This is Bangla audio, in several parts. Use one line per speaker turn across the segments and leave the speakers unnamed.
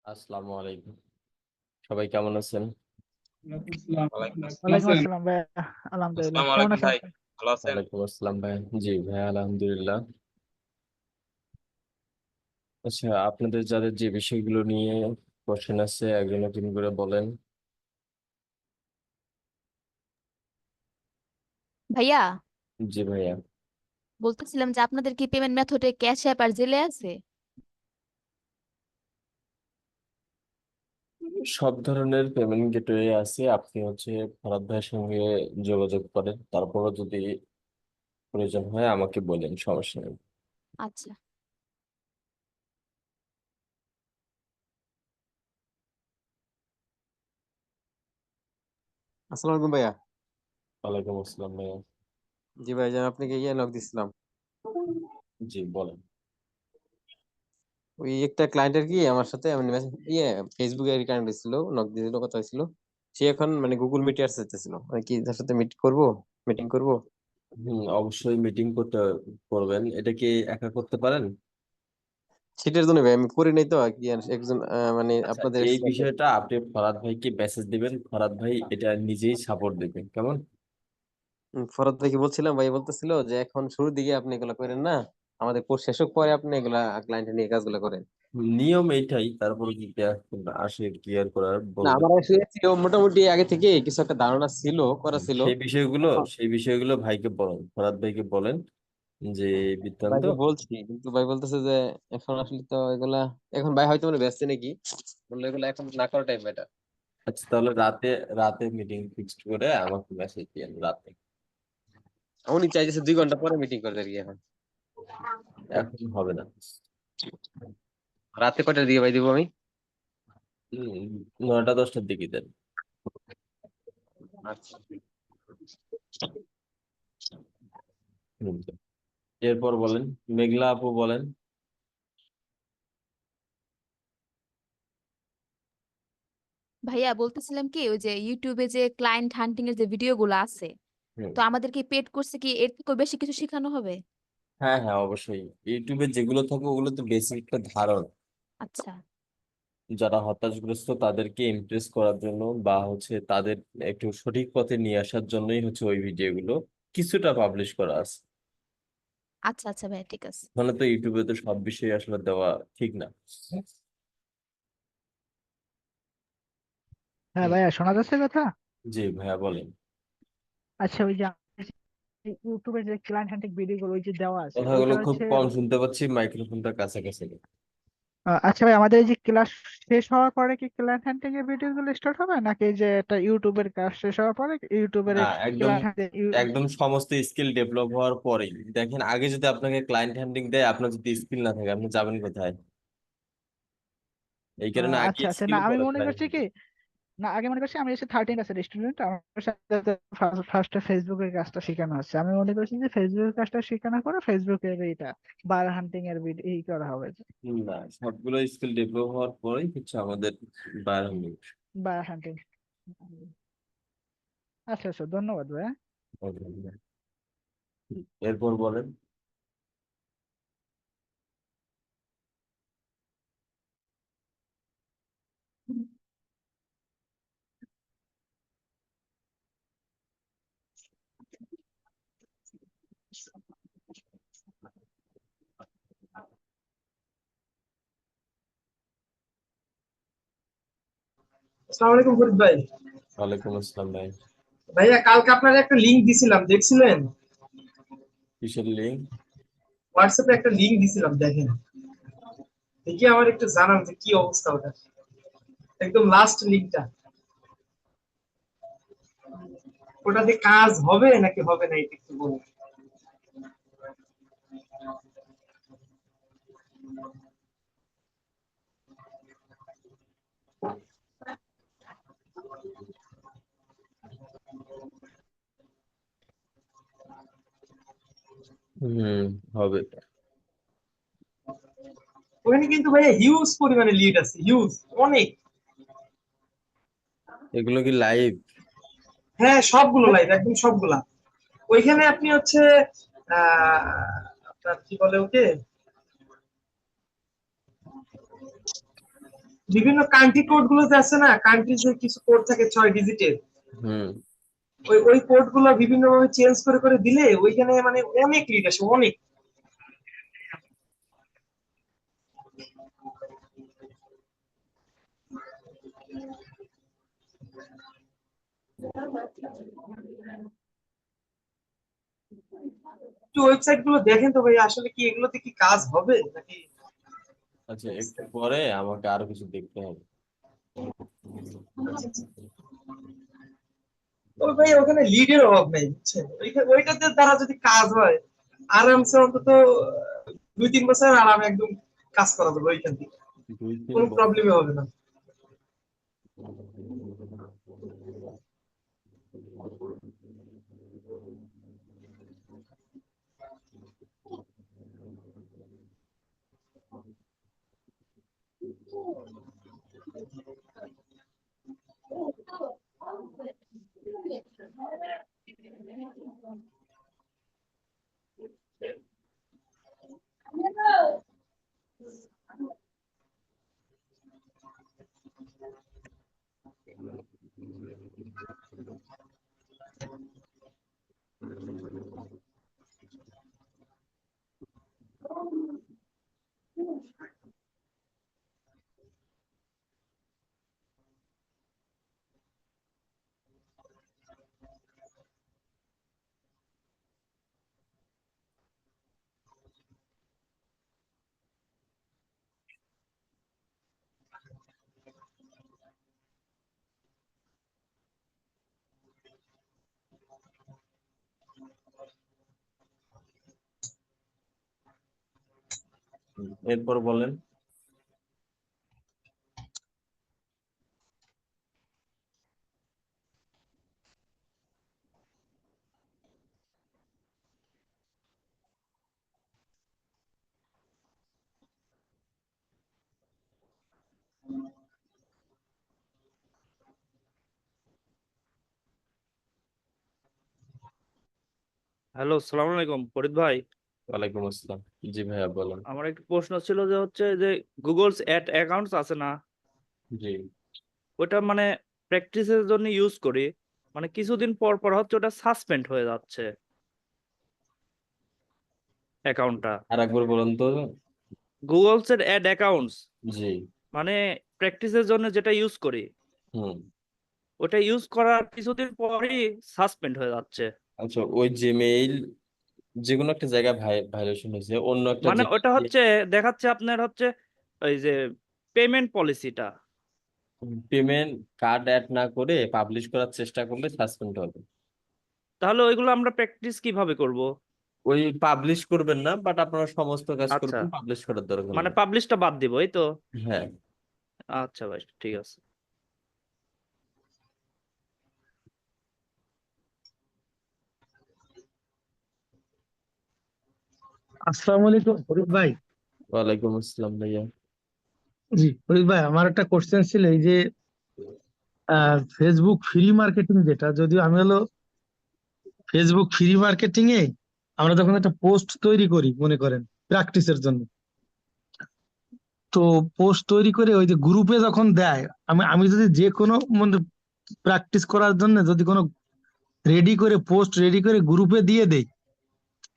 আসসালামু আলাইকুম। সবাই কেমন আছেন?
ওয়ালাইকুম
ওয়ালাইকুম
আসসালাম।
আসসালাম ভাই। আলহামদুলিল্লাহ,
আসসালামু
কেমন
আলাইকুম
আছেন
ভাই,
আপনি?
ভালো আছেন?
ওয়ালাইকুম আসসালাম ভাই। জি ভাই, আলহামদুলিল্লাহ। আচ্ছা, আপনাদের যাদের যে বিষয়গুলো নিয়ে কোশ্চেন আছে একজন একজন করে বলেন।
ভাইয়া,
জি ভাইয়া।
বলতেছিলাম যে আপনাদের কি পেমেন্ট মেথডে ক্যাশ অ্যাপ আর জেলে আছে?
সব ধরনের পেমেন্ট গেটওয়ে আছে, আপনি ফরহাদ ভাইয়ের সঙ্গে যোগাযোগ করেন, তারপরও যদি প্রয়োজন হয় আমাকে বলেন, সমস্যা নেই।
আচ্ছা।
আসসালামু আলাইকুম ভাইয়া।
ওয়ালাইকুম আসসালাম ভাইয়া।
জি ভাই, আপনাকে নক দিছিলাম।
জি বলেন।
ওই একটা ক্লায়েন্টের কি আমার সাথে মানে ফেসবুকে কানেক্ট হয়েছিল, নক দিয়েছিল, কথা হয়েছিল। সে এখন মানে গুগল মিটে আসতেছিল, মানে কি তার সাথে মিটিং করব।
অবশ্যই মিটিং করবেন। এটা কি একা করতে পারেন?
সেটার জন্য ভাই আমি করি নাই তো কি একজন মানে
আচ্ছা,
আপনাদের
এই বিষয়টা আপনি ফরহাদ ভাইকে মেসেজ দিবেন, ফরহাদ ভাই এটা নিজেই সাপোর্ট দিবেন, কেমন?
ফরহাদ ভাইকে বলছিলাম, ভাই বলতেছিল যে এখন শুরুর দিকে আপনি এগুলো করেন না, আমাদের কোর্স শেষ হোক পরে আপনি এগুলা ক্লায়েন্টের নিয়ে কাজগুলো করেন।
নিয়ম এইটাই, তারপরে কি আসে ক্লিয়ার করার
না,
বলবেন।
আমার আসলে মোটামুটি আগে থেকে কিছু একটা ধারণা ছিল, করা ছিল।
সেই বিষয়গুলো সেই বিষয়গুলো ভাইকে বলেন, ফরহাদ ভাইকে বলেন যে এই বৃত্তান্ত।
ভাইকে বলছি, কিন্তু ভাই বলতেছে যে এখন আসলে তো এগুলা, এখন ভাই হয়তো মানে ব্যস্ত নাকি, বললো এগুলা এখন না করাটাই বেটার।
আচ্ছা, তাহলে রাতে রাতে মিটিং ফিক্সড করে আমাকে মেসেজ দিয়েন রাতে।
উনি চাইতেছে 2 ঘন্টা পরে মিটিং করতে আর কি এখন।
এখন হবে না।
রাতে কয়টা দিয়ে ভাই দিব আমি?
9টা 10টার দিকে দেন।
আচ্ছা।
হুম, এরপর বলেন। মেঘলা আপু বলেন।
ভাইয়া, বলতেছিলাম কি, ওই যে ইউটিউবে যে ক্লায়েন্ট হান্টিং এর যে ভিডিওগুলো আছে,
হুম।
তো আমাদেরকে পেড কোর্সে কি এর থেকেও বেশি কিছু শেখানো হবে?
হ্যাঁ হ্যাঁ, অবশ্যই। ইউটিউবে যেগুলো থাকে ওগুলো তো বেসিক একটা ধারণা।
আচ্ছা।
যারা হতাশগ্রস্ত তাদেরকে ইমপ্রেস করার জন্য বা তাদের একটু সঠিক পথে নিয়ে আসার জন্যই ওই ভিডিওগুলো কিছুটা পাবলিশ করা আছে।
আচ্ছা আচ্ছা ভাইয়া, ঠিক আছে।
তাহলে তো ইউটিউবে তো সব বিষয় আসলে দেওয়া ঠিক না।
হ্যাঁ
হুম।
ভাইয়া, শোনা যাচ্ছে কথা?
জি ভাইয়া বলেন।
আচ্ছা, ওই যে ইউটিউবে যে ক্লায়েন্ট হান্টিং ভিডিও গুলো ওই যে দেওয়া আছে
কথাগুলো
ওইটা
খুব
হচ্ছে
কম শুনতে পাচ্ছি, মাইক্রোফোনটা কাছাকাছি নিন।
আচ্ছা ভাই, আমাদের এই যে ক্লাস শেষ হওয়ার পরে কি ক্লায়েন্ট হান্টিং এর ভিডিও গুলো স্টার্ট হবে, নাকি এই যে এটা ইউটিউবের কাজ শেষ হওয়ার পরে ইউটিউবের
না, একদম
ক্লায়েন্ট
একদম সমস্ত স্কিল ডেভেলপ হওয়ার পরেই দেখেন। আগে যদি আপনাকে ক্লায়েন্ট হ্যান্ডলিং দেয়, আপনার যদি স্কিল না থাকে আপনি যাবেন কোথায়? এই কারণে আগে
আচ্ছা আচ্ছা,
স্কিল
না আমি
পরে
মনে
ক্লায়েন্ট
করছি কি,
হ্যান্ডলিং।
না আগে মনে করছি আমি এসে 13 ক্লাসের স্টুডেন্ট, আমার সাথে ফার্স্টে ফেসবুকের কাজটা শেখানো হচ্ছে। আমি মনে করছি যে ফেসবুকের কাজটা শেখানো করে ফেসবুকের এইটা বার হান্টিং এর ভিডিও এই করা হবে,
না, সবগুলো স্কিল ডেভেলপ হওয়ার পরেই আমাদের বার হ্যান্ডলিং।
বার হান্টিং। আচ্ছা আচ্ছা, ধন্যবাদ ভাই।
এরপর বলেন।
আসসালামু আলাইকুম ফরিদ ভাই।
ওয়ালাইকুম আসসালাম ভাই।
ভাইয়া, কালকে আপনার একটা লিংক দিছিলাম, দেখছিলেন?
কিসের লিঙ্ক?
হোয়াটসঅ্যাপে একটা লিংক দিছিলাম, দেখেন। দেখি আমার একটু জানান যে কি অবস্থা ওটা, একদম লাস্ট লিংকটা। ওটাতে কাজ হবে নাকি হবে না এটা একটু বলুন।
হুম, হবে।
ওখানে কিন্তু ভাইয়া হিউজ পরিমাণে লিড আছে, হিউজ, অনেক।
এগুলো কি লাইভ?
হ্যাঁ, সবগুলো লাইভ, একদম সবগুলা। ওইখানে আপনি আহ আপনার কি বলে ওকে, বিভিন্ন কান্ট্রি কোড গুলো যে আছে না, কান্ট্রি যে কিছু কোড থাকে 6 ডিজিটের,
হুম।
ওই কোড গুলো বিভিন্ন ভাবে চেঞ্জ করে করে দিলে ওইখানে মানে অনেক রিড আসে, অনেক। একটু ওয়েবসাইট গুলো দেখেন তো ভাই, আসলে কি এগুলোতে কি কাজ হবে নাকি?
আচ্ছা, একটু পরে আমাকে আরো কিছু দেখতে হবে।
ওই ভাই ওখানে লিডের অভাব নেই, বুঝছেন? ওইটাতে দ্বারা যদি কাজ হয় আরামসে অন্তত 2-3 বছর আরামে একদম কাজ করা যাবে ওইখান থেকে,
2-3
কোনো
বছর।
প্রবলেমই হবে না।
এরপর বলেন।
হ্যালো, সালাম আলাইকুম ফরিদ ভাই।
ওয়ালাইকুম আসসালাম। জি ভাইয়া বলেন।
আমার একটা প্রশ্ন ছিল যে হচ্ছে যে গুগলস অ্যাড অ্যাকাউন্টস আছে না,
জি।
ওটা মানে প্র্যাকটিসের জন্য ইউজ করি, মানে কিছুদিন পর পর হচ্ছে ওটা সাসপেন্ড হয়ে যাচ্ছে অ্যাকাউন্টটা।
আর একবার বলুন তো।
গুগলস এর অ্যাড অ্যাকাউন্টস
জি।
মানে প্র্যাকটিসের জন্য যেটা ইউজ করি,
হুম।
ওটা ইউজ করার কিছুদিন পরই সাসপেন্ড হয়ে যাচ্ছে।
আচ্ছা, ওই জিমেইল যে কোনো একটা জায়গায় ভাইলেশন হয়েছে, অন্য একটা
মানে
জিমেইল
ওটা হচ্ছে দেখাচ্ছে আপনার হচ্ছে ওই যে পেমেন্ট পলিসিটা।
পেমেন্ট কার্ড অ্যাড না করে পাবলিশ করার চেষ্টা করলে সাসপেন্ড হবে।
তাহলে ওইগুলো আমরা প্র্যাকটিস কিভাবে করব?
ওই পাবলিশ করবেন না, বাট আপনারা সমস্ত কাজ
আচ্ছা,
করবেন, পাবলিশ করার দরকার
মানে
নেই।
পাবলিশটা বাদ দিব, এই তো?
হ্যাঁ।
আচ্ছা ভাই, ঠিক আছে।
আসসালামু আলাইকুম ফরিদ ভাই।
ওয়ালাইকুম আসসালাম ভাইয়া।
জি ফরিদ ভাই, আমার একটা কোশ্চেন ছিল, এই যে ফেসবুক ফ্রি মার্কেটিং, যেটা যদিও আমি হলো ফেসবুক ফ্রি মার্কেটিং এ আমরা যখন একটা পোস্ট তৈরি করি মনে করেন প্র্যাকটিসের জন্য, তো পোস্ট তৈরি করে ওই যে গ্রুপে যখন দেয়, আমি আমি যদি যে কোনো মানে প্র্যাকটিস করার জন্য যদি কোনো রেডি করে পোস্ট রেডি করে গ্রুপে দিয়ে দেই,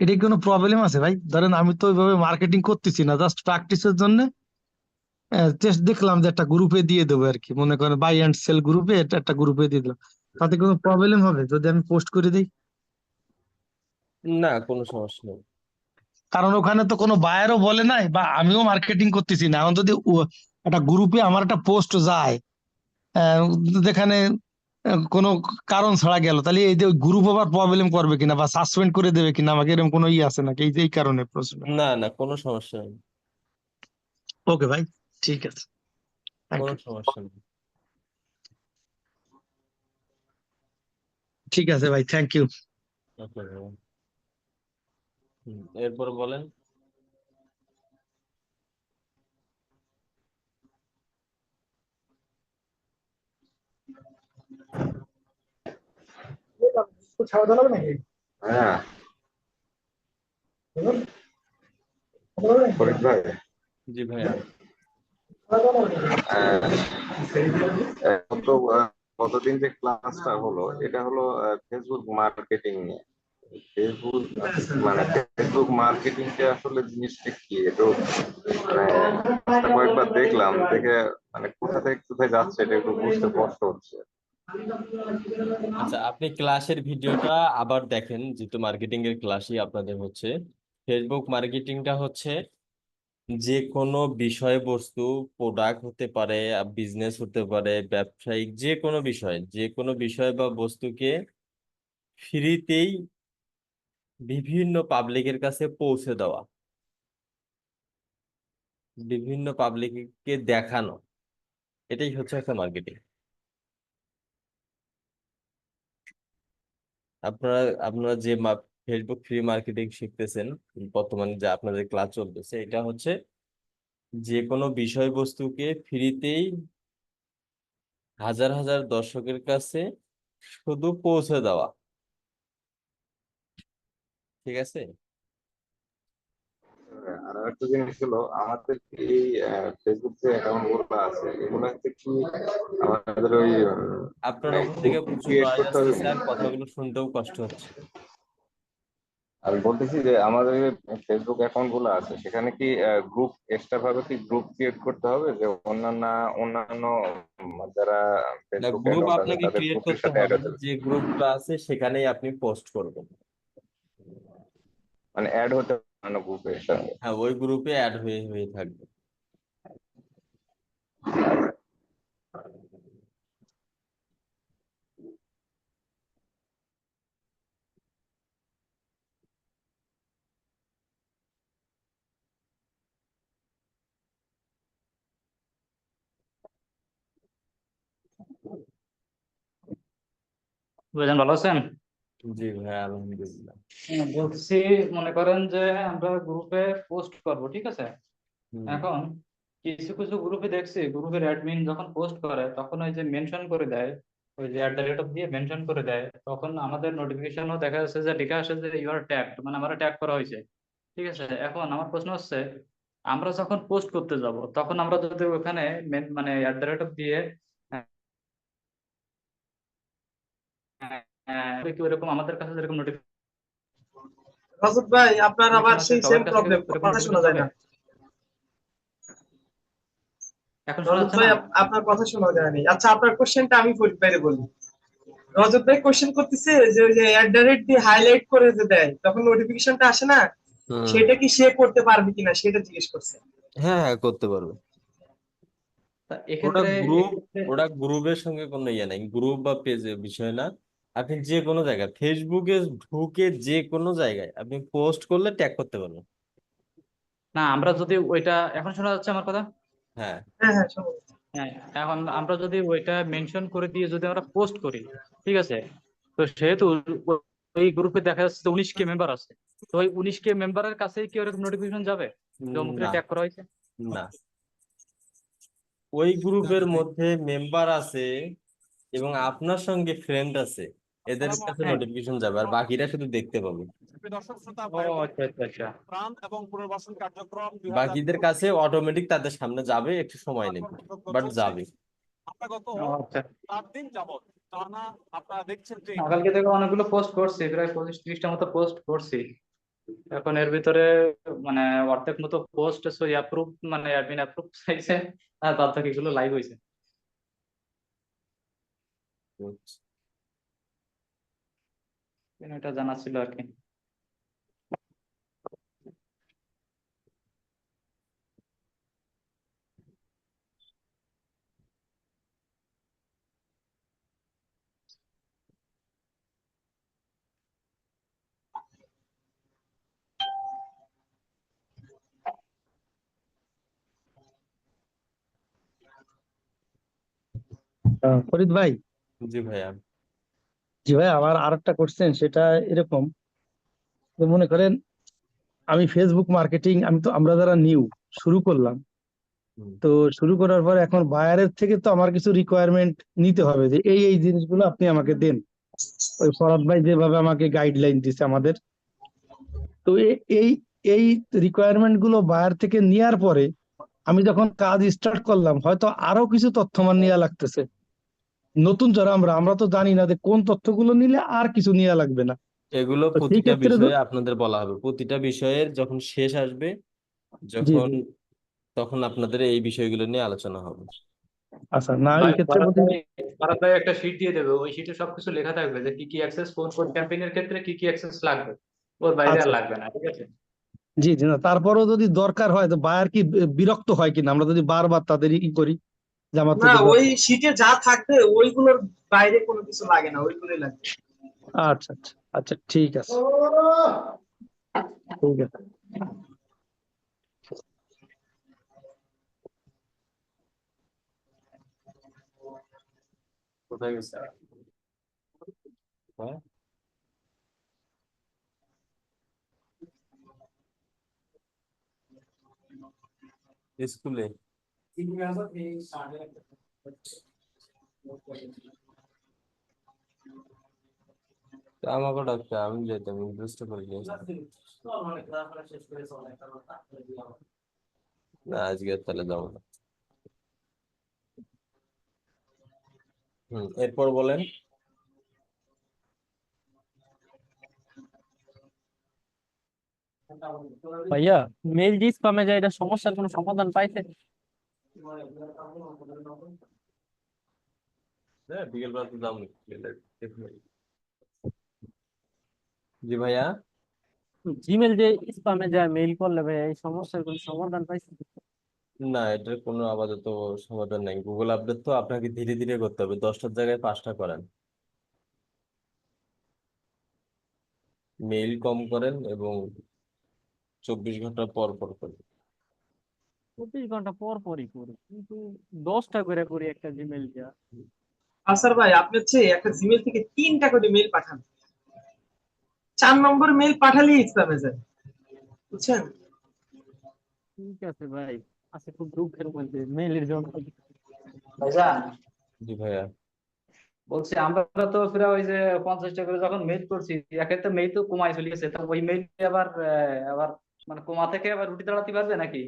এটা কি কোনো প্রবলেম আছে ভাই? ধরেন আমি তো ওইভাবে মার্কেটিং করতেছি না, জাস্ট প্র্যাকটিসের জন্য জাস্ট দেখলাম যে একটা গ্রুপে দিয়ে দেবো আর কি, মনে করেন বাই এন্ড সেল গ্রুপে, এটা একটা গ্রুপে দিয়ে দিলাম, তাতে কোনো প্রবলেম হবে যদি আমি পোস্ট করে দিই?
না, কোনো সমস্যা নেই।
কারণ ওখানে তো কোনো বায়ারও বলে নাই বা আমিও মার্কেটিং করতেছি না। এখন যদি একটা গ্রুপে আমার একটা পোস্ট যায়, আহ, যেখানে কোনো কারণ ছাড়া গেল, তাহলে এই যে গ্রুপ আবার প্রবলেম করবে কিনা বা সাসপেন্ড করে দেবে কিনা আমাকে, এরকম কোনো আছে নাকি? এই কারণে প্রশ্ন।
না না, কোনো সমস্যা নেই।
ওকে ভাই, ঠিক আছে, থ্যাংক
কোনো
ইউ।
সমস্যা নেই।
ঠিক আছে ভাই, থ্যাংক ইউ।
ওকে ভাইয়া। এরপর বলেন।
খাওয়া দাওয়া নাকি?
হ্যাঁ ফরিদ ভাই,
জি ভাইয়া।
গত কতদিন যে ক্লাসটা হলো এটা হলো ফেসবুক মার্কেটিং নিয়ে। ফেসবুক মানে ফেসবুক মার্কেটিংটা আসলে জিনিসটা কি একটু মানে কয়েকবার দেখলাম, দেখে মানে কোথা থেকে কোথায় যাচ্ছে এটা একটু বুঝতে কষ্ট হচ্ছে।
আচ্ছা, আপনি ক্লাসের ভিডিওটা আবার দেখেন, যেহেতু মার্কেটিং এর ক্লাসই আপনাদের হচ্ছে। ফেসবুক মার্কেটিংটা হচ্ছে যে কোনো বিষয়বস্তু, প্রোডাক্ট হতে পারে, বিজনেস হতে পারে, ব্যবসায়িক যে কোনো বিষয় বা বস্তুকে ফ্রিতেই বিভিন্ন পাবলিকের কাছে পৌঁছে দেওয়া, বিভিন্ন পাবলিককে দেখানো, এটাই হচ্ছে একটা মার্কেটিং। আপনারা আপনারা যে ফেসবুক ফ্রি মার্কেটিং শিখতেছেন, বর্তমানে যে আপনাদের ক্লাস চলতেছে, এটা হচ্ছে যে কোনো বিষয়বস্তুকে ফ্রিতেই হাজার হাজার দর্শকের কাছে শুধু পৌঁছে দেওয়া, ঠিক আছে?
আর একটা জিনিস হলো আমাদের কি এই ফেসবুক যে অ্যাকাউন্ট গুলো আছে এগুলো কি আমাদের ওই
আপনার
মানে
ওখান থেকে
গ্রুপ
প্রচুর
ক্রিয়েট
নয়েজ
করতে হবে?
আসতেছে, আর কথাগুলো শুনতেও কষ্ট হচ্ছে।
আমি বলতেছি যে আমাদের ফেসবুক অ্যাকাউন্ট গুলো আছে সেখানে কি গ্রুপ এক্সট্রা ভাবে কি গ্রুপ ক্রিয়েট করতে হবে, যে অন্যান্য অন্যান্য যারা
না,
ফেসবুক
গ্রুপ
অ্যাকাউন্ট আছে
আপনাকে
তাদের
ক্রিয়েট
গ্রুপের
করতে
সাথে অ্যাড
হবে
হতে
না,
হবে?
যে গ্রুপটা আছে সেখানেই আপনি পোস্ট করবেন।
মানে অ্যাড হতে হবে না গ্রুপের সাথে?
হ্যাঁ, ওই গ্রুপে অ্যাড হয়ে হয়ে থাকবে।
ভাইজান ভালো আছেন?
জি ভাই, আলহামদুলিল্লাহ।
বলছি, মনে করেন যে আমরা গ্রুপে পোস্ট করব, ঠিক আছে?
হুম।
এখন কিছু কিছু গ্রুপে দেখছি, গ্রুপের অ্যাডমিন যখন পোস্ট করে তখন ওই যে মেনশন করে দেয়, ওই যে @, দিয়ে মেনশন করে দেয়, তখন আমাদের নোটিফিকেশনও দেখা যাচ্ছে যে লেখা আসে যে ইউ আর ট্যাগড, মানে আমরা ট্যাগ করা হয়েছে, ঠিক আছে? এখন আমার প্রশ্ন হচ্ছে, আমরা যখন পোস্ট করতে যাব তখন আমরা যদি ওখানে মানে @, দিয়ে কি ওরকম আমাদের কাছে যেরকম
রজত ভাই, আপনার আবার
নোটিফিকেশন আসে
সেই সেম
সবার কাছে কি
প্রবলেম,
ওরকম
কথা শোনা
নোটিফিকেশন
যায়
যাবে?
না।
এখন শোনা
রজত
যাচ্ছে
ভাই,
না?
আপনার কথা শোনা যায়নি। আচ্ছা, আপনার কোশ্চেনটা আমি বাইরে বলি। রজত ভাই কোশ্চেন করতেছে যে ওই যে দিয়ে হাইলাইট করে যে দেয় তখন নোটিফিকেশনটা আসে না,
হুম।
সেটা কি সে করতে পারবে কিনা সেটা জিজ্ঞেস করছে।
হ্যাঁ হ্যাঁ, করতে পারবে।
তা
ওটা
এক্ষেত্রে
গ্রুপ
এক্ষেত্রে
ওটা গ্রুপের সঙ্গে কোনো ইয়ে নাই, গ্রুপ বা পেজের বিষয় না। আপনি যে কোনো জায়গায় ফেসবুকে ঢুকে যে কোনো জায়গায় আপনি পোস্ট করলে ট্যাগ করতে পারবেন।
না, আমরা যদি ওইটা, এখন শোনা যাচ্ছে আমার কথা?
হ্যাঁ।
হ্যাঁ হ্যাঁ, শোনো।
হ্যাঁ, এখন আমরা যদি ওইটা মেনশন করে দিয়ে যদি আমরা পোস্ট করি, ঠিক আছে, তো সেহেতু ওই গ্রুপে দেখা যাচ্ছে 19K মেম্বার আছে, তো ওই 19K মেম্বারের কাছেই কি ওরকম নোটিফিকেশন যাবে যে অমুকরে
না
ট্যাগ করা হয়েছে?
না, ওই গ্রুপের মধ্যে মেম্বার আছে এবং আপনার সঙ্গে ফ্রেন্ড আছে, এদের কাছে
হ্যাঁ।
নোটিফিকেশন যাবে, আর বাকিরা শুধু দেখতে পাবে।
ও আচ্ছা আচ্ছা আচ্ছা।
বাকিদের কাছে অটোমেটিক তাদের সামনে যাবে, একটু সময় নেবে, বাট যাবে।
ও আচ্ছা। কালকে থেকে অনেকগুলো পোস্ট করছি, প্রায় 25-30টা মতো পোস্ট করছি। এখন এর ভিতরে মানে অর্ধেক মতো পোস্ট অ্যাপ্রুভ, মানে অ্যাডমিন অ্যাপ্রুভ চাইছে, আর বাদ বাকিগুলো লাইভ হয়েছে। এটা জানা ছিল আর কি।
ফরিদ ভাই।
জি ভাইয়া।
জি ভাই, আমার আর একটা কোশ্চেন, সেটা এরকম যে মনে করেন আমি ফেসবুক মার্কেটিং, আমরা যারা নিউ শুরু করলাম,
হুম।
তো শুরু করার পর এখন বায়ারের থেকে তো আমার কিছু রিকোয়ারমেন্ট নিতে হবে, যে এই এই জিনিসগুলো আপনি আমাকে দেন। ওই ফরাদ ভাই যেভাবে আমাকে গাইডলাইন দিচ্ছে আমাদের, তো এই এই রিকোয়ারমেন্ট গুলো বায়ার থেকে নেওয়ার পরে আমি যখন কাজ স্টার্ট করলাম হয়তো আরো কিছু তথ্য আমার নেওয়া লাগতেছে। নতুন যারা আমরা তো জানি না যে কোন তথ্যগুলো নিলে আর কিছু নেওয়া লাগবে না।
এগুলো
তো সেই
প্রতিটা
ক্ষেত্রে
বিষয়ে আপনাদের বলা হবে, প্রতিটা বিষয়ের যখন শেষ আসবে,
জি
যখন
জি।
তখন আপনাদের এই বিষয়গুলো নিয়ে আলোচনা হবে।
আচ্ছা, না
ভাই
এই ক্ষেত্রে
ভারত
বলি
ভাই ভারত ভাই একটা শিট দিয়ে দেবে, ওই শিটে সবকিছু লেখা থাকবে যে কি কি অ্যাক্সেস কোন কোন ক্যাম্পেইনের ক্ষেত্রে কি কি অ্যাক্সেস লাগবে, ওর বাইরে আর
আচ্ছা
লাগবে না, ঠিক আছে?
জি জি। না তারপরেও যদি দরকার হয় তো বায়ার কি বিরক্ত হয় কিনা আমরা যদি বারবার তাদের করি যে আমার
না,
থেকে
ওই শীটে যা থাকবে ওইগুলোর বাইরে কোনো কিছু লাগে না, ওইগুলোই লাগবে।
আচ্ছা আচ্ছা আচ্ছা, ঠিক আছে ঠিক আছে।
কোথায় গেছে? হ্যাঁ, স্কুলে। তো আমাকে ডাকতে, আমি যেতাম, ইন্টারেস্ট করে নিয়ে আসতাম। না, আজকে আর তাহলে যাবো না। এরপর বলেন।
ভাইয়া, মেল যে স্প্যামে যায় এটা সমস্যার কোনো সমাধান পাইছে?
হ্যাঁ, বিকেল বেলা তো যাবো। জি ভাইয়া।
জিমেল যে স্প্যামে যায় মেইল করলে ভাইয়া এই সমস্যার কোনো সমাধান পাইছে?
না, এটার কোনো আপাতত সমাধান নাই। গুগল আপডেট তো আপনাকে ধীরে ধীরে করতে হবে, 10টার জায়গায় 5টা করেন, মেইল কম করেন এবং 24 ঘন্টা পর পর করেন।
24 ঘন্টা পর পরই করি, কিন্তু 10টা করে করি একটা জিমেল দিয়া।
আসার ভাই, আপনি হচ্ছে একটা জিমেল থেকে 3টা করে মেল পাঠান, 4 নম্বর মেল পাঠালেই স্প্যামে যায়, বুঝছেন?
ঠিক আছে ভাই, আচ্ছা খুব দুঃখের মধ্যে মেইলের জন্য।
ভাইজান
জি ভাইয়া।
বলছি আমরা তো প্রায় ওই যে 50টা করে যখন মেইল করছি, একে তো মেইল তো কমাই চলে গেছে, তো ওই মেইল আবার মানে কমা থেকে আবার রুটি দাঁড়াতে পারবে নাকি?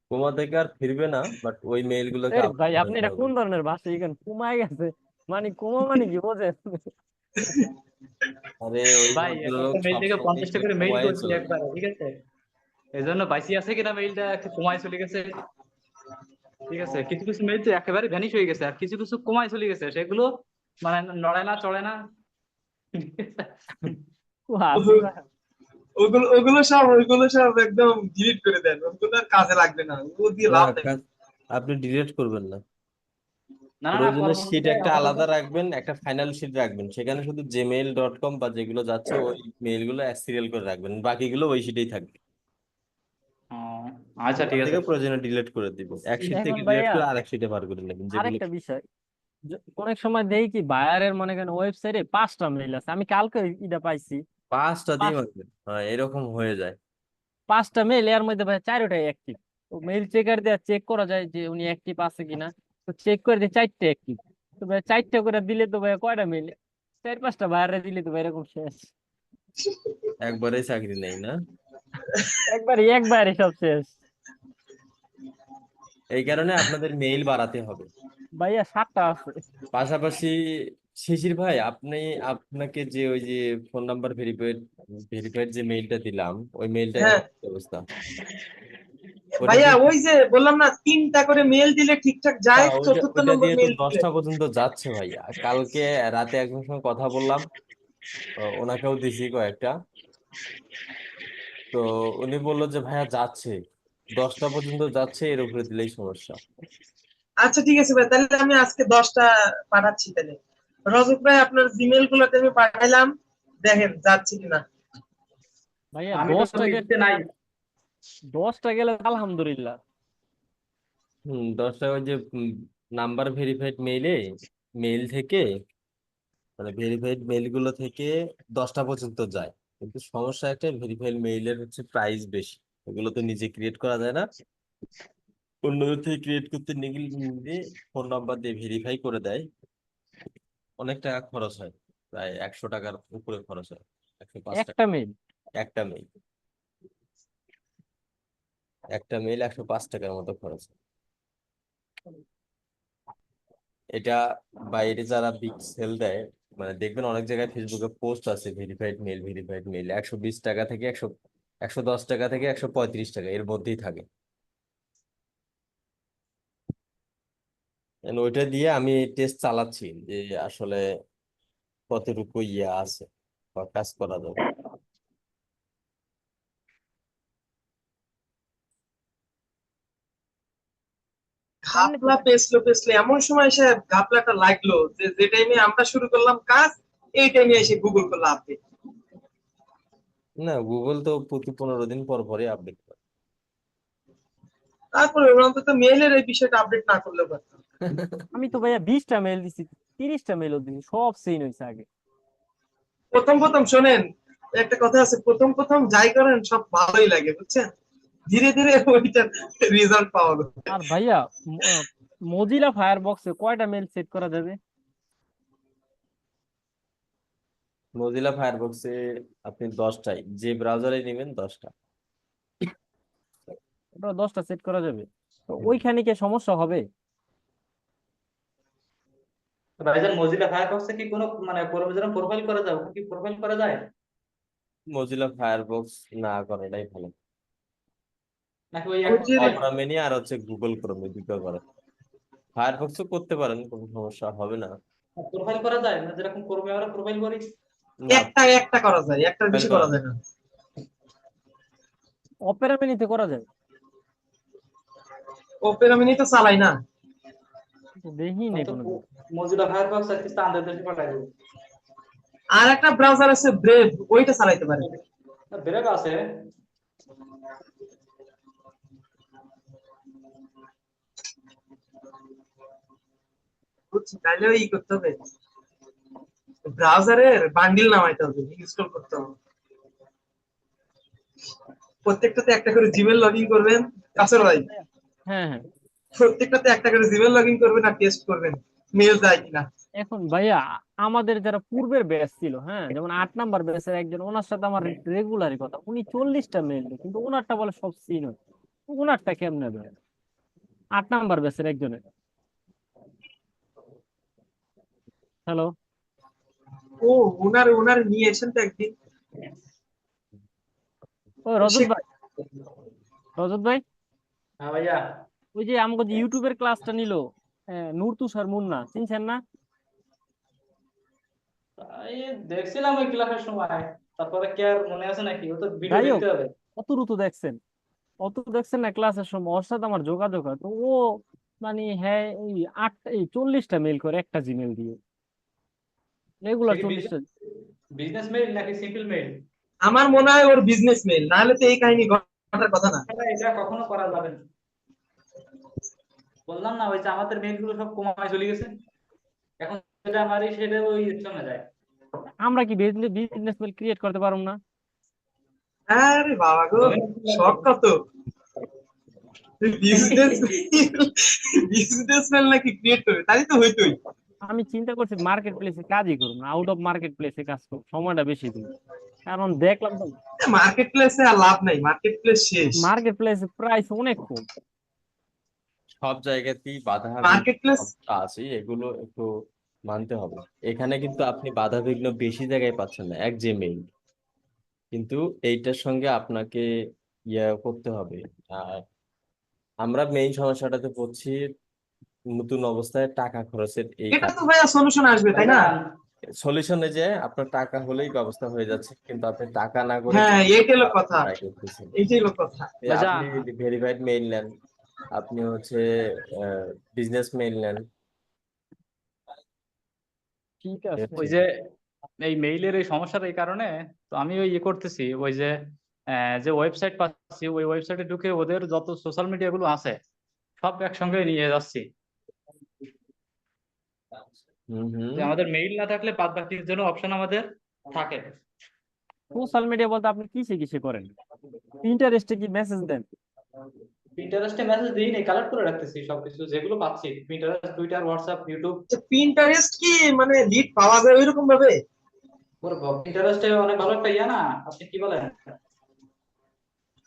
কোমা থেকে আর ফিরবে না, বাট ওই মেইল গুলোকে
এই
আবার
ভাই আপনি
পাঠাতে
এটা
হবে।
কোন ধরনের ভাষা এখানে কমায় গেছে? মানে কমা মানে কি বোঝেন?
আরে ওই
ভাই এক
ভদ্রলোক
একটা মেইল থেকে
সবসময়
50টা
একটু
করে মেইল
কমায়
করছি
চলে।
একবারে, ঠিক আছে? এই জন্য বাইসি আছে কিনা মেইলটা একটু কমায় চলে গেছে, ঠিক আছে? কিছু কিছু মেইল তো একেবারে ভ্যানিশ হয়ে গেছে, আর কিছু কিছু কমায় চলে গেছে, সেগুলো মানে নড়ে না চড়ে না।
ও হাসি ভাই।
ওগুলো সব একদম ডিলিট করে দেন, ওগুলো আর কাজে লাগবে না, ওগুলো দিয়ে
না,
লাভ নেই।
আপনি ডিলিট করবেন না।
না না না,
প্রয়োজনে শীট
পরবর্তীতে
একটা
আপাতত
আলাদা রাখবেন, একটা ফাইনাল শীট রাখবেন, সেখানে শুধু gmail.com বা যেগুলো যাচ্ছে ওই মেইল গুলো সিরিয়াল করে রাখবেন, বাকিগুলো ওই শীটেই থাকবে।
ও, আচ্ছা
ওখান
ঠিক আছে।
থেকে প্রয়োজনে ডিলিট করে দিব, এক শীট
এখন
থেকে ডিলিট
ভাইয়া
করে আরেক শীটে বার করে নেবেন যেগুলো।
আরেকটা বিষয়, অনেক সময় দেখি কি বায়ারের মনে করেন ওয়েবসাইটে 5টা মেইল আছে, আমি কালকে এটা পাইছি।
5টা দিয়ে
পাঁচ
মারবেন, হ্যাঁ এরকম হয়ে যায়।
5টা মেইল, এর মধ্যে ভাই 4টাই অ্যাক্টিভ। তো মেইল চেকার দিয়ে চেক করা যায় যে উনি অ্যাক্টিভ আছে কিনা। তো চেক করে দিয়ে 4টে অ্যাক্টিভ। তো ভাই 4টে করে দিলে তো ভাই কয়টা মেইল? 4-5টা বায়ারে দিলে তো ভাই এরকম শেষ।
একবারেই চাকরি নেই না।
একবারে সব শেষ।
এই কারণে আপনাদের মেইল বাড়াতে হবে।
ভাইয়া 7টা আছে।
পাশাপাশি শিশির ভাই, আপনাকে যে ওই যে ফোন নাম্বার ভেরিফাইড যে মেইলটা দিলাম, ওই মেইলটা
হ্যাঁ
এখন কি অবস্থা? ওটা
ভাইয়া,
দিয়ে
ওই যে বললাম না 3টা করে মেল দিলে ঠিকঠাক যায়,
ওইটা
4র্থ
ওইটা
নম্বর
দিয়ে তো
মেল দিলে
10টা পর্যন্ত যাচ্ছে ভাইয়া। কালকে রাতে একজনের সঙ্গে কথা বললাম, ওনাকেও দিছি কয়েকটা। তো উনি বললো যে ভাইয়া যাচ্ছে, 10টা পর্যন্ত যাচ্ছে, এর উপরে দিলেই সমস্যা।
আচ্ছা ঠিক আছে ভাই, তাহলে আমি আজকে 10টা পাঠাচ্ছি তাহলে। রজত ভাই, আপনার জিমেল গুলোতে আমি পাঠাইলাম, দেখেন যাচ্ছে কিনা।
ভাইয়া
আমি তো
10টা গেলে,
লিখতে নাই।
10টা গেলে আলহামদুলিল্লাহ।
10টা ওই যে নাম্বার ভেরিফাইড মেইল থেকে, মানে ভেরিফাইড মেইল গুলো থেকে 10টা পর্যন্ত যায়। কিন্তু সমস্যা একটা, ভেরিফাইড মেইলের হচ্ছে প্রাইস বেশি, এগুলো তো নিজে ক্রিয়েট করা যায় না, অন্যদের থেকে ক্রিয়েট করতে নিয়ে ফোন নাম্বার দিয়ে ভেরিফাই করে দেয়, অনেক টাকা খরচ হয়, প্রায় 100 টাকার উপরে খরচ হয়, 105 টাকা
একটা মেইল।
একটা মেইল। একটা মেইল 105 টাকার মতো খরচ। এটা বাইরে যারা বিগ সেল দেয়, মানে দেখবেন অনেক জায়গায় ফেসবুকে পোস্ট আছে ভেরিফাইড মেইল 120 টাকা থেকে 110 টাকা থেকে 135 টাকা এর মধ্যেই থাকে। And ওইটা দিয়ে আমি টেস্ট চালাচ্ছি যে আসলে কতটুকু ইয়ে আছে বা কাজ করা যাবে।
এমনি তো
ঘাপলা পেছলো এমন সময় এসে ঘাপলাটা লাগলো যে টাইমে আমরা শুরু করলাম কাজ, এই টাইমে এসে গুগল করলো আপডেট।
না, গুগল তো প্রতি 15 দিন পর পরই আপডেট করে।
তারপরে ওরা অন্তত মেইলের এই বিষয়টা আপডেট না করলেও পারতো।
আমি তো ভাইয়া 20টা মেল দিছি, 30টা মেলও দিছি, সব সিন হয়েছে আগে।
প্রথম শোনেন, একটা কথা আছে, প্রথম যাই করেন সব ভালোই লাগে, বুঝছেন, ধীরে ধীরে ওইটার রেজাল্ট পাওয়া যাবে।
আর ভাইয়া মজিলা ফায়ারবক্সে কয়টা মেল সেট করা যাবে?
মজিলা ফায়ারবক্সে আপনি 10টাই, যে ব্রাউজারে নেবেন 10টা।
ওটা 10টা সেট করা যাবে, তো ওইখানে কি সমস্যা হবে?
তো ভাইজান মজিলা ফায়ারফক্সে কি কোনো মানে কর্মীদের প্রোফাইল করা যায়? ওখানে কি প্রোফাইল করা যায়
মজিলা ফায়ারবক্স না করাটাই ভালো।
নাকি ওই এখন
অপেরা মিনি আর হচ্ছে গুগল ক্রোমে দুটো করেন, ফায়ারফক্সও করতে পারেন, কোনো সমস্যা হবে না।
প্রোফাইল করা যায় না, যেরকম কর্মী আমরা প্রোফাইল করি?
না,
একটা করা যায়, একটার বেশি করা যায় না।
অপেরা মিনিতে করা যায়?
ওপেরা মিনি তো চালাই না।
দেখি নেই কোনো।
মজিলা ফায়ারফক্স আর কি স্ট্যান্ডার্ড দেশে পাঠাই দেব।
আর একটা ব্রাউজার আছে ব্রেভ, ওইটা চালাইতে পারে।
ব্রেভ আছে।
বুঝছি, তাহলে ওই করতে হবে, ব্রাউজারের বান্ডিল নামাইতে হবে, ইনস্টল করতে হবে। প্রত্যেকটাতে একটা করে জিমেল লগ ইন করবেন, কাছের ভাই,
হ্যাঁ হ্যাঁ,
প্রত্যেকটাতে একটা করে জিমেল লগ ইন করবেন আর টেস্ট করবেন মেল যায় কিনা।
এখন ভাইয়া আমাদের যারা পূর্বের ব্যাচ ছিল, হ্যাঁ, যেমন 8 নাম্বার ব্যাচের একজন, ওনার সাথে আমার রেগুলারই কথা, উনি 40টা মেল দেয়, কিন্তু ওনারটা বলে সব সিন হয়। ওনারটা কেমনে দেয় 8 নাম্বার ব্যাচের একজনের? হ্যালো,
ও, ওনার নিয়ে এসেন তো একদিন।
ও রজত ভাই, রজত ভাই,
হ্যাঁ ভাইয়া।
ওই যে আমাকে যে ইউটিউবের ক্লাসটা নিল নূর তুষার মুন্না, চিনছেন না?
এই দেখছিলাম ওই ক্লাসের সময়, তারপরে কি আর মনে আছে নাকি? ও তো ভিডিও
যাই হোক,
দেখতে হবে।
অত দেখছেন না ক্লাসের সময়, ওর সাথে আমার যোগাযোগ হয়, তো ও মানে হ্যাঁ এই 40টা মেল করে একটা জিমেল দিয়ে, রেগুলার 40টা।
বিজনেস মেইল নাকি সিম্পল মেইল?
আমার মনে হয় ওর বিজনেস মেইল, না হলে তো এই কাহিনী ঘটার কথা না।
এটা কখনো করা যাবে না। বললাম না, ওই যে আমাদের মেইল গুলো সব কমায় চলে গেছে, এখন যেটা আমারই সেটা ওই চলে যায়।
আমরা কি বিজনেস মেল ক্রিয়েট করতে পারবো না?
আরে বাবা গো, শখ কত! বিজনেস মেইল নাকি ক্রিয়েট করবে, তাই তো হইতোই।
আমি চিন্তা করছি মার্কেট প্লেসে কাজই করবো না, আউট অফ মার্কেট প্লেসে কাজ করবো, সময়টা বেশি দিই। কারণ দেখলাম তো
মার্কেট প্লেসে আর লাভ নাই, মার্কেট প্লেস শেষ।
মার্কেট প্লেসে প্রাইস অনেক কম।
সব জায়গাতেই বাধা
মার্কেট প্লেস
আছে, এগুলো একটু মানতে হবে। এখানে কিন্তু আপনি বাধা বিঘ্ন বেশি জায়গায় পাচ্ছেন না, এক জিমেইল, কিন্তু এইটার সঙ্গে আপনাকে ইয়ে করতে হবে। আর আমরা মেইন সমস্যাটাতে পড়ছি নতুন অবস্থায় টাকা খরচের এই
এটা তো ভাইয়া সলিউশন আসবে, তাই না?
সলিউশনে যে আপনার টাকা হলেই ব্যবস্থা হয়ে যাচ্ছে, কিন্তু আপনি টাকা না করে
হ্যাঁ, এইটাই হলো কথা,
try করতেছেন।
এইটাই হলো কথা।
আপনি ভেরিফাইড মেইল নেন, আপনি হচ্ছে বিজনেস মেইল নেন।
ঠিক আছে,
ওই যে এই মেইলের এই সমস্যার এই কারণে তো আমি ওই ইয়ে করতেছি, ওই যে যে ওয়েবসাইট পাচ্ছি, ওই ওয়েবসাইটে ঢুকে ওদের যত সোশ্যাল মিডিয়া গুলো আছে সব একসঙ্গে নিয়ে যাচ্ছি, যে আমাদের মেইল না থাকলে বাদ বাকির জন্য অপশন আমাদের থাকে।
সোশ্যাল মিডিয়া বলতে আপনি কিসে করেন? পিন্টারেস্টে কি মেসেজ দেন?
পিন্টারেস্টে মেসেজ দিই নেই, কালেক্ট করে রাখতেছি সবকিছু যেগুলো পাচ্ছি, Pinterest, Twitter, WhatsApp, YouTube.
Pinterest কি মানে লিড পাওয়া যায় ওইরকম ভাবে?
পিন্টারেস্টে অনেক ভালো একটা ইয়া না, আপনি কি বলেন?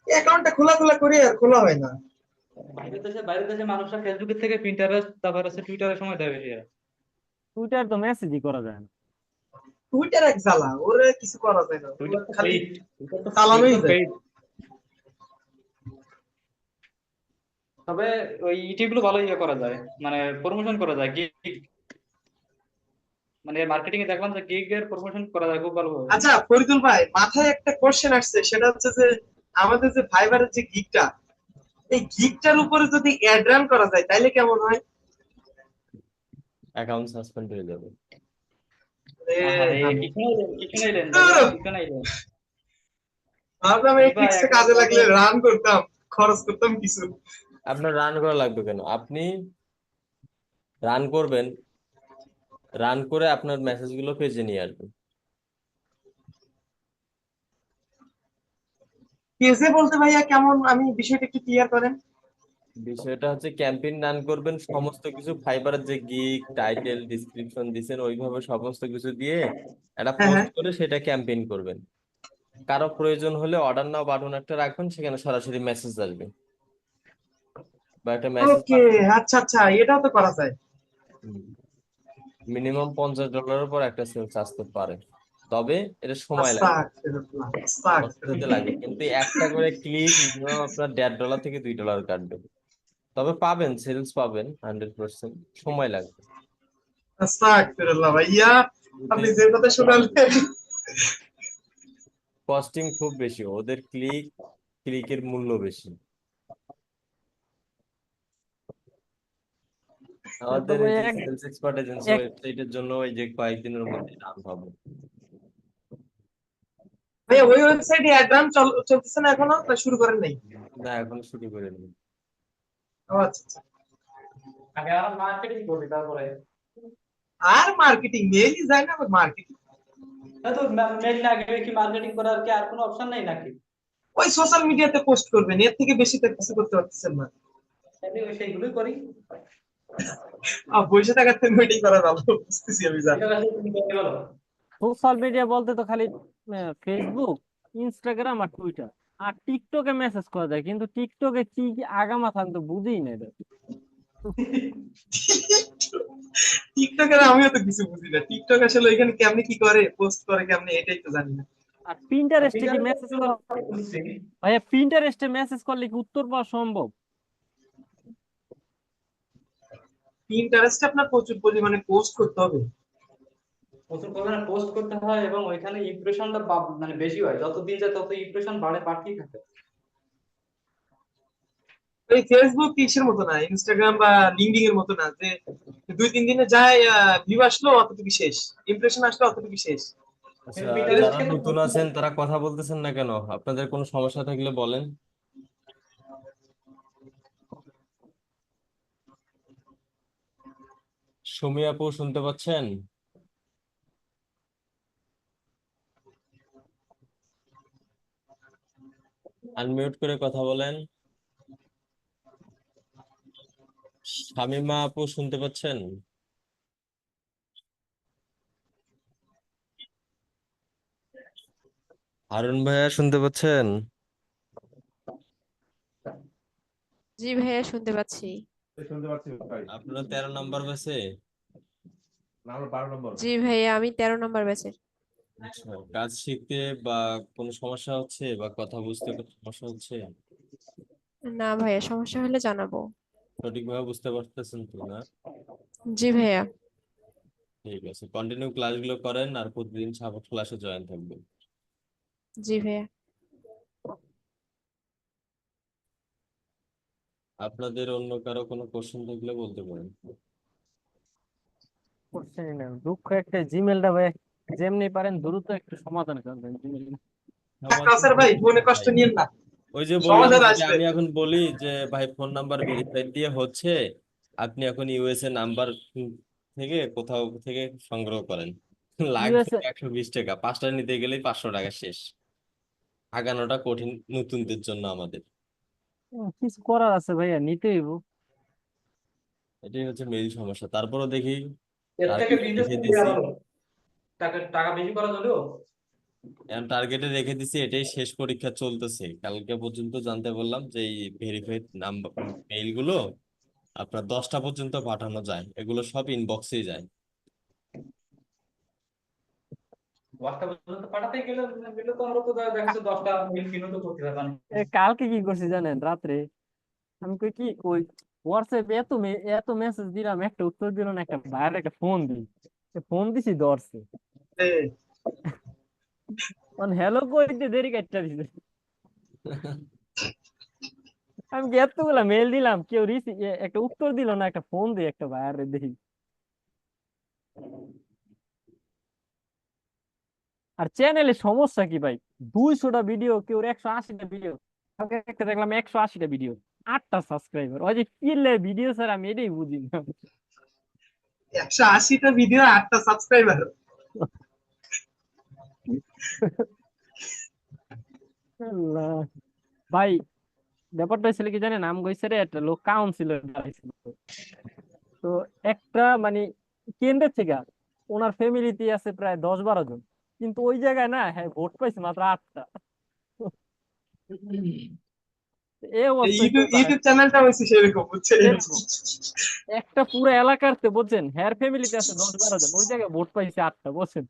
অ্যাকাউন্টটা খোলা করি আর খোলা হয় না।
বাইরের দেশে মানুষরা ফেসবুকের থেকে পিন্টারেস্ট তারপর আছে টুইটারে সময় দেয় বেশি।
টুইটার তো মেসেজই করা যায় না।
টুইটার এক জ্বালা, ওরে কিছু করা যায় না,
টুইটার তো
খালি
পেইড, টুইটার তো
চালানোই যায়।
পেইড। তবে ওই ইউটিউবগুলো ভালো ইয়ে করা যায়, মানে প্রমোশন করা যায়, গিগ মানে মার্কেটিং এ দেখলাম যে গিগ এর প্রমোশন করা যায় খুব ভালো।
আচ্ছা ফরিদুল ভাই, মাথায় একটা কোশ্চেন আসছে, সেটা হচ্ছে যে আমাদের যে ফাইবারের যে গিগটা, এই গিগটার উপরে যদি অ্যাড রান করা যায় তাইলে কেমন হয়?
অ্যাকাউন্ট সাসপেন্ড হয়ে যাবে।
আরে কিছু নাইলেন ভাইয়া, কিছু নাইলেন।
ভাবলাম এই ট্রিক্সটা কাজে লাগলে রান করতাম, খরচ করতাম কিছু।
আপনার রান করা লাগবে কেন? আপনি রান করবেন, রান করে আপনার মেসেজগুলো পেজে নিয়ে আসবেন।
পেজে বলতে ভাইয়া কেমন, আমি বিষয়টা একটু ক্লিয়ার করেন।
বিষয়টা হচ্ছে ক্যাম্পেইন রান করবেন, সমস্ত কিছু ফাইবারের যে গিগ টাইটেল ডিসক্রিপশন দিছেন ওইভাবে সমস্ত কিছু দিয়ে একটা
হ্যাঁ
পোস্ট
হ্যাঁ,
করে সেটা ক্যাম্পেইন করবেন। কারো প্রয়োজন হলে অর্ডার নাও বাটন একটা রাখবেন, সেখানে সরাসরি মেসেজ আসবে বা একটা মেসেজ
ওকে, আচ্ছা আচ্ছা, এটাও তো করা যায়।
মিনিমাম $50 পর একটা সেলস আসতে পারে, তবে এটা সময় লাগবে,
আস্তাগফিরুল্লাহ,
কষ্ট হতে
আস্তাগফিরুল্লাহ।
লাগবে, কিন্তু একটা করে ক্লিক মিনিমাম আপনার $1.5 থেকে $2 কাটবে, তবে পাবেন, সেলস পাবেন 100%, সময় লাগবে।
আস্তাগফিরুল্লাহ ভাইয়া, আপনি যে কথা শোনালেন।
কস্টিং খুব বেশি, ওদের ক্লিকের মূল্য বেশি। আমাদের
তবে
এই যে সেলস এক্সপার্ট এজেন্সি ওয়েবসাইটের জন্য এই যে কয়েকদিনের মধ্যে রান হবে।
ভাইয়া ওই ওয়েবসাইটে অ্যাড রান চলতেছে না এখনো, তা শুরু করেন নাই?
না, এখন শুরু করিনি।
ও আচ্ছা আচ্ছা।
আগে আর মার্কেটিং করবি তারপরে।
আর মার্কেটিং মেইলই যায় না, আবার মার্কেটিং।
তো মেল না গেলে কি মার্কেটিং করার কি আর কোনো অপশন নাই নাকি?
ওই সোশ্যাল মিডিয়াতে পোস্ট করবেন, এর থেকে বেশি তো কিছু করতে পারতেছেন না।
আমি ওই সেইগুলোই করি।
বসে থাকার থেকে ওইটাই করা ভালো, বুঝতেছি আমি যা।
এটা কাছে তুমি করতে বলো।
সোশ্যাল মিডিয়া বলতে তো খালি ফেসবুক, ইনস্টাগ্রাম আর টুইটার আর টিকটকে মেসেজ করা যায়, কিন্তু টিকটকে কি কি আগামাথা আমি তো বুঝিই না এটা।
টিকটকের আমিও তো কিছু বুঝি না, টিকটক আসলে ওইখানে কেমনে কি করে, পোস্ট করে কেমনে, এটাই তো জানি না।
আর পিন্টারেস্টে কি মেসেজ করা, ভাইয়া পিন্টারেস্টে মেসেজ করলে কি উত্তর পাওয়া সম্ভব?
পিন্টারেস্টে আপনার প্রচুর পরিমাণে পোস্ট করতে হবে।
প্রচুর পরিমাণে পোস্ট করতে হয় এবং ওইখানে ইমপ্রেশনটা মানে বেশি হয়, যত দিন যায় তত ইমপ্রেশন বাড়তেই থাকে।
এই ফেসবুক কিসের মতো না, ইনস্টাগ্রাম বা লিঙ্কডইন এর মতো না যে 2-3 দিনে যায়, ভিউ আসলো অতটুকু শেষ, ইমপ্রেশন আসলো অতটুকু শেষ।
আচ্ছা, যারা নতুন আছেন তারা কথা বলতেছেন না কেন? আপনাদের কোনো সমস্যা থাকলে বলেন। সুমি আপু শুনতে পাচ্ছেন? আনমিউট করে কথা বলেন। শামিমা আপু শুনতে পাচ্ছেন? হারুন ভাইয়া শুনতে পাচ্ছেন?
জি ভাইয়া শুনতে পাচ্ছি।
আপনারা 13 নম্বর ব্যাচে?
জি ভাইয়া আমি 13 নম্বর ব্যাচের।
আচ্ছা, কাজ শিখতে বা কোনো সমস্যা হচ্ছে বা কথা বুঝতে কোনো সমস্যা হচ্ছে?
না ভাইয়া, সমস্যা হলে জানাবো।
সঠিকভাবে বুঝতে পারতেছেন তো না?
জি ভাইয়া।
ঠিক আছে, কন্টিনিউ ক্লাসগুলো করেন আর প্রতিদিন সাপোর্ট ক্লাসে জয়েন থাকবেন।
জি ভাইয়া।
আপনাদের অন্য কারো কোনো কোশ্চেন থাকলে বলতে পারেন।
কোশ্চেনই না, দুঃখ একটা জিমেলটা ভাই যেমনি পারেন দ্রুত একটু সমাধান করবেন জিমেল।
কাসার ভাই মনে কষ্ট নিয়েন না,
ওই যে বললাম
সমাধান
যে
আসবে।
আমি এখন বলি যে ভাই ফোন নাম্বার ভেরিফাইড দিয়ে হচ্ছে, আপনি এখন ইউএসএ নাম্বার থেকে কোথাও থেকে সংগ্রহ করেন, লাগবে
ইউএসএ
120 টাকা, 5টা নিতে গেলেই 500 টাকা শেষ। আগানোটা কঠিন নতুনদের জন্য আমাদের,
কিছু করার আছে ভাইয়া, নিতে হইব।
এটাই হচ্ছে মেইন সমস্যা। তারপরও দেখি
এর থেকে
টার্গেট
বিজনেস
লিখে
করলে
দিছি।
ভালো, টাকা টাকা বেশি করা হলেও
এখন টার্গেটে রেখে দিছি, এটাই শেষ পরীক্ষা চলতেছে, কালকে পর্যন্ত জানতে বললাম যে এই ভেরিফাইড নাম্বার মেইল গুলো আপনার 10টা পর্যন্ত পাঠানো যায়, এগুলো সব ইনবক্সেই যায়।
10টা পর্যন্ত পাঠাতে গেলে গেলে তো আমরা তো দেখা যাচ্ছে 10টা মেল ফিনও তো করতে পারবান।
কালকে কি করছি জানেন? রাত্রে আমি কই কি কই হোয়াটসঅ্যাপ এত মেসেজ দিলাম, একটা উত্তর দিল না, একটা ভাইয়ের একটা ফোন দিই, ফোন দিছি ধরছে, মানে হ্যালো কইতে দেরি কাটটা দিছে। আমি কি এতগুলা মেল দিলাম, কেউ একটা উত্তর দিল না, একটা ফোন দিই একটা ভাইয়ার দেখি। আর চ্যানেলে সমস্যা কি ভাই, 200টা ভিডিও, কেউ 180টা ভিডিও, কালকে একটা দেখলাম 180টা ভিডিও, 8টা সাবস্ক্রাইবার, ওই যে কি ভিডিও স্যার, আমি এটাই বুঝি না।
180টা ভিডিও 8টা সাবস্ক্রাইবার।
আল্লাহ। ভাই ব্যাপারটা ছিল কি জানেন, আম গইছে রে একটা লোক কাউন্সিলর দাঁড়াইছিল, তো একটা মানে কেন্দ্রের থেকে ওনার ফ্যামিলিতে আছে প্রায় 10-12 জন, কিন্তু ওই জায়গায় না, হ্যাঁ ভোট পাইছে মাত্র 8টা। এই
এই
অবস্থায় কেউ
ইউটিউব
দাঁড়ায়
ইউটিউব চ্যানেলটা হয়েছে সেরকম, বুঝছেন?
এরকম একটা পুরো এলাকাতে বুঝছেন, হ্যার ফ্যামিলিতে আছে 10-12 জন, ওই জায়গায় ভোট পাইছে 8টা, বুঝছেন?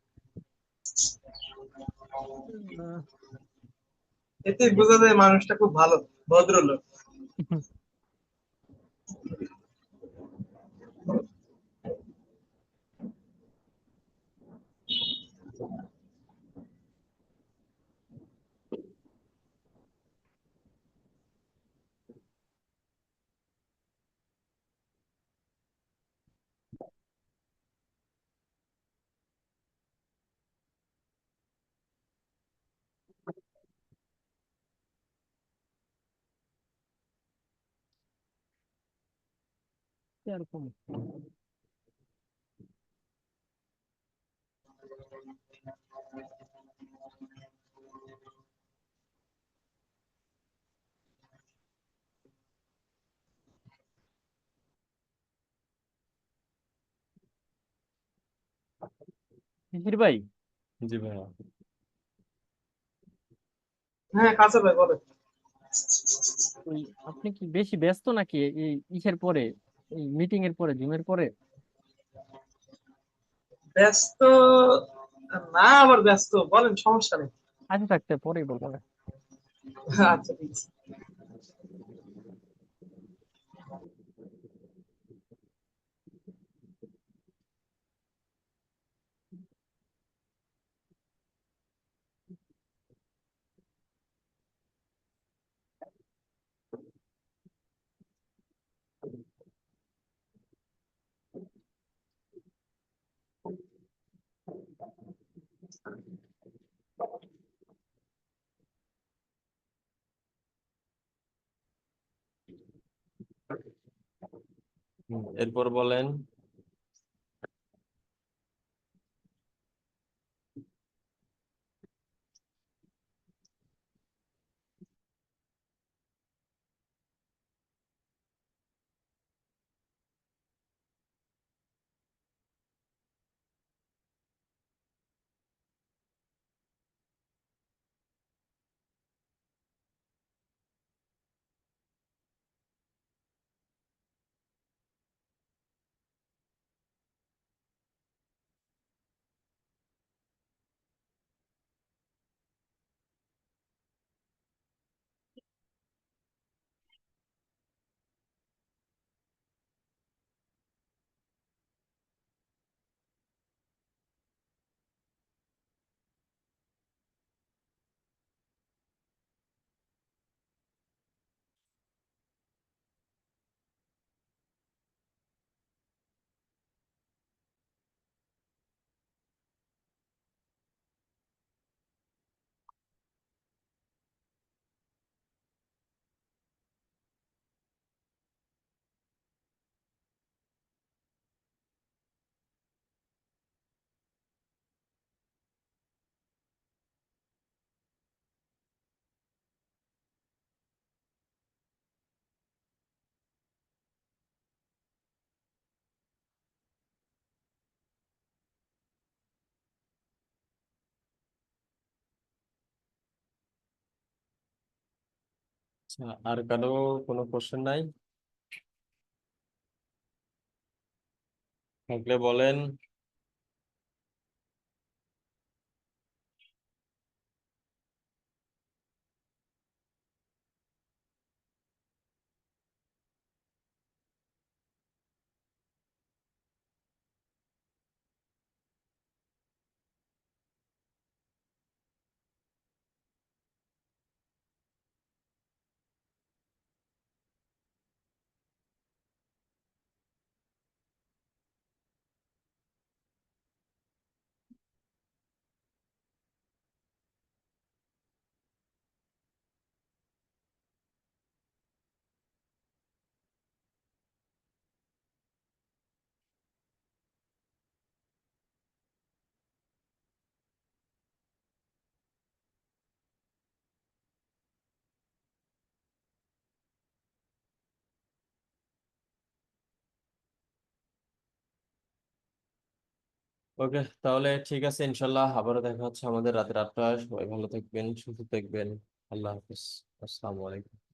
এতে বোঝা যায় মানুষটা খুব ভালো, ভদ্রলোক।
এরকম শিশির ভাই,
জি ভাইয়া।
হ্যাঁ, কাছে ভাই বলে।
ওই আপনি কি বেশি ব্যস্ত নাকি এই ইসের পরে, এই মিটিং এর পরে, জুমের পরে?
ব্যস্ত না, আবার ব্যস্ত বলেন, সমস্যা নেই।
আচ্ছা থাকতে পরেই বলবো।
আচ্ছা, ঠিক আছে।
এরপর বলেন। আচ্ছা, আর কারো কোনো কোশ্চেন নাই থাকলে বলেন। ওকে, তাহলে ঠিক আছে, ইনশাল্লাহ আবারও দেখা হচ্ছে আমাদের রাতের 8টায়। সবাই ভালো থাকবেন, সুস্থ থাকবেন। আল্লাহ হাফিজ। আসসালামু আলাইকুম।